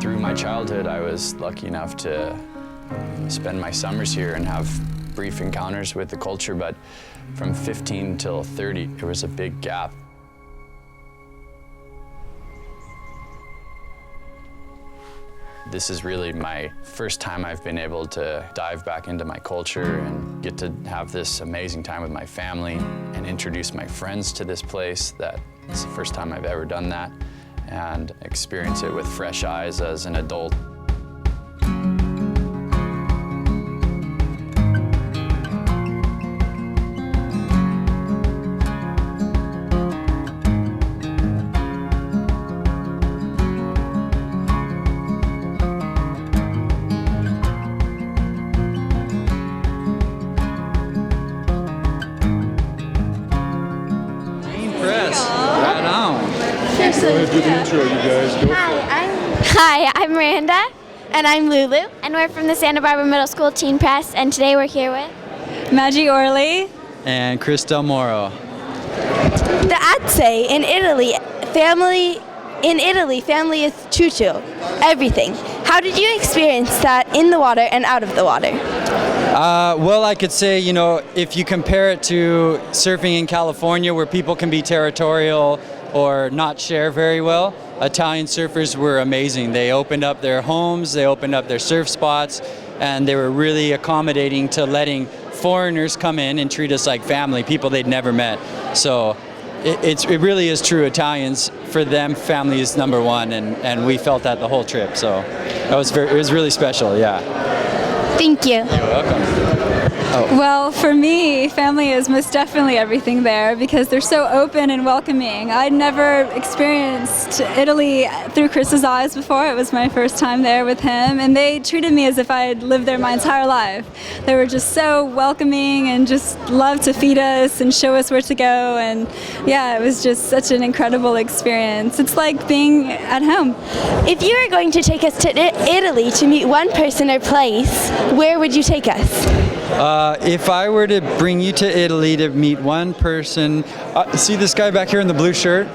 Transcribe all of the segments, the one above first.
Through my childhood, I was lucky enough to spend my summers here and have brief encounters with the culture, but from 15 till 30, there was a big gap. This is really my first time I've been able to dive back into my culture and get to have this amazing time with my family and introduce my friends to this place. It's the first time I've ever done that, and experience it with fresh eyes as an adult. Go ahead, do the intro, you guys. Go Hi, I'm Miranda. And I'm Lulu. And we're from the Santa Barbara Middle School Teen Press, and today we're here with Maggie Orley and Chris Del Moro. The odyssey in Italy, family is choo-choo, everything. How did you experience that in the water and out of the water? Well, I could say, if you compare it to surfing in California where people can be territorial or not share very well, Italian surfers were amazing. They opened up their homes, they opened up their surf spots, and they were really accommodating to letting foreigners come in and treat us like family, people they'd never met. So it really is true. Italians, for them, family is number one, and we felt that the whole trip. So it was really special, yeah. Thank you. You're welcome. Oh. Well, for me, family is most definitely everything there because they're so open and welcoming. I'd never experienced Italy through Chris's eyes before. It was my first time there with him, and they treated me as if I had lived there my entire life. They were just so welcoming and just loved to feed us and show us where to go, and yeah, it was just such an incredible experience. It's like being at home. If you were going to take us to Italy to meet one person or place, where would you take us? If I were to bring you to Italy to meet one person, see this guy back here in the blue shirt?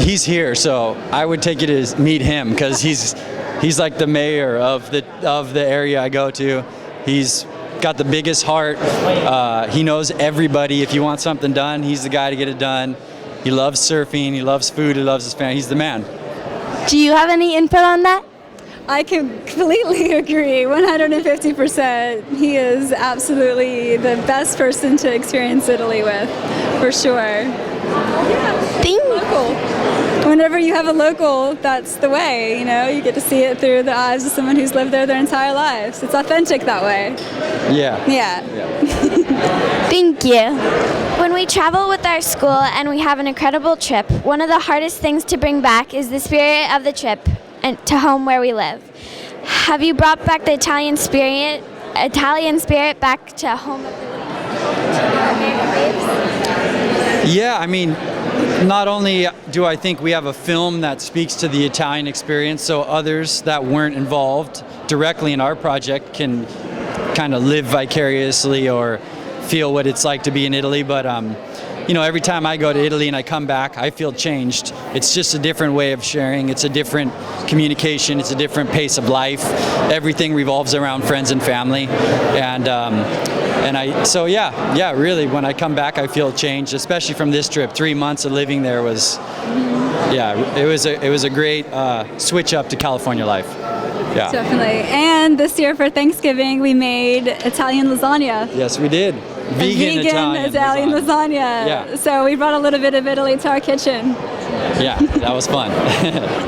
He's here, so I would take you to meet him because he's like the mayor of the area I go to. He's got the biggest heart. He knows everybody. If you want something done, he's the guy to get it done. He loves surfing. He loves food. He loves his family. He's the man. Do you have any input on that? I completely agree, 150%. He is absolutely the best person to experience Italy with, for sure. Yeah, being local. Whenever you have a local, that's the way, you get to see it through the eyes of someone who's lived there their entire lives. It's authentic that way. Yeah. Thank you. When we travel with our school and we have an incredible trip, one of the hardest things to bring back is the spirit of the trip and to home where we live. Have you brought back the Italian spirit back to home of the waves? Yeah, not only do I think we have a film that speaks to the Italian experience, so others that weren't involved directly in our project can kind of live vicariously or feel what it's like to be in Italy, but every time I go to Italy and I come back, I feel changed. It's just a different way of sharing. It's a different communication. It's a different pace of life. Everything revolves around friends and family. Really, when I come back, I feel changed, especially from this trip. 3 months of living there was, it was a great switch up to California life. Yeah. Definitely. And this year for Thanksgiving, we made Italian lasagna. Yes, we did. Vegan Italian lasagna. Yeah. So we brought a little bit of Italy to our kitchen. Yeah, that was fun.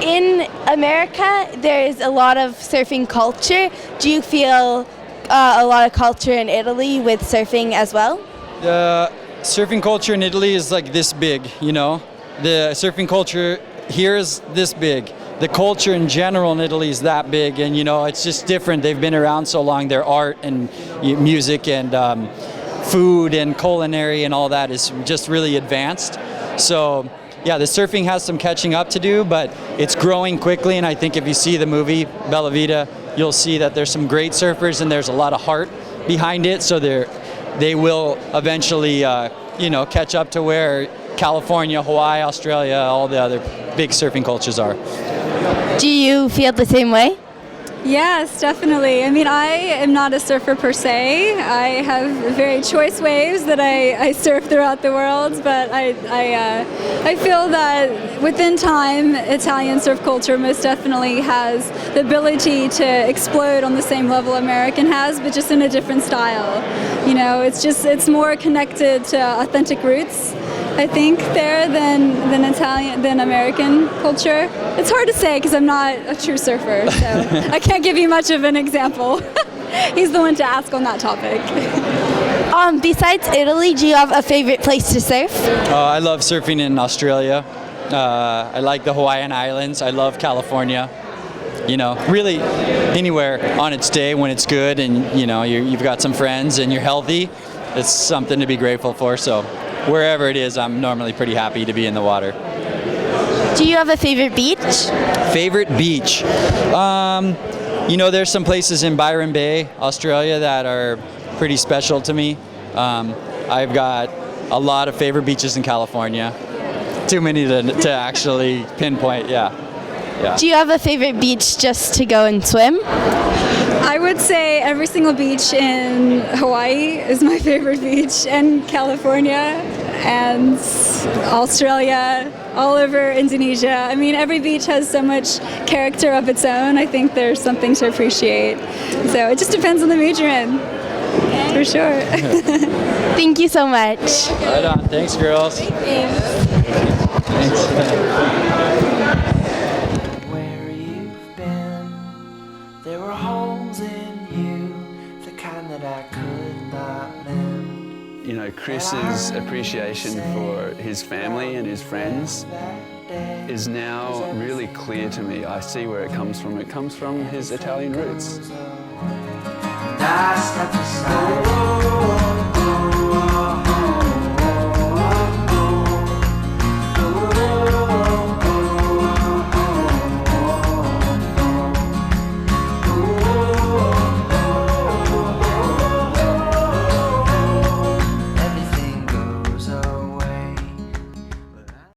In America, there is a lot of surfing culture. Do you feel a lot of culture in Italy with surfing as well? The surfing culture in Italy is like this big, The surfing culture here is this big. The culture in general in Italy is that big, and it's just different. They've been around so long. Their art and music and food and culinary and all that is just really advanced. So yeah, the surfing has some catching up to do, but it's growing quickly, and I think if you see the movie Bella Vita, you'll see that there's some great surfers and there's a lot of heart behind it, so they will eventually catch up to where California, Hawaii, Australia, all the other big surfing cultures are. Do you feel the same way? Yes, definitely. I mean, I am not a surfer per se. I have very choice waves that I surf throughout the world, but I feel that within time, Italian surf culture most definitely has the ability to explode on the same level American has, but just in a different style. You know, it's more connected to authentic roots, I think, there than American culture. It's hard to say because I'm not a true surfer, so I can't give you much of an example. He's the one to ask on that topic. Besides Italy, do you have a favorite place to surf? I love surfing in Australia. I like the Hawaiian Islands. I love California. You know, really anywhere on its day when it's good and you know you've got some friends and you're healthy. It's something to be grateful for. So wherever it is, I'm normally pretty happy to be in the water. Do you have a favorite beach? Favorite beach? You know, there's some places in Byron Bay, Australia that are pretty special to me. I've got a lot of favorite beaches in California. Too many to actually pinpoint, yeah. Do you have a favorite beach just to go and swim? I would say every single beach in Hawaii is my favorite beach, and California, and Australia, all over Indonesia. I mean, every beach has so much character of its own. I think there's something to appreciate. So it just depends on the mood you're in, for sure. Thank you so much. Right on. Thanks, girls. There were holes in you, the kind that I could not mend. You know, Chris's appreciation for his family and his friends is now really clear to me. I see where it comes from. It comes from his Italian roots. I stepped aside.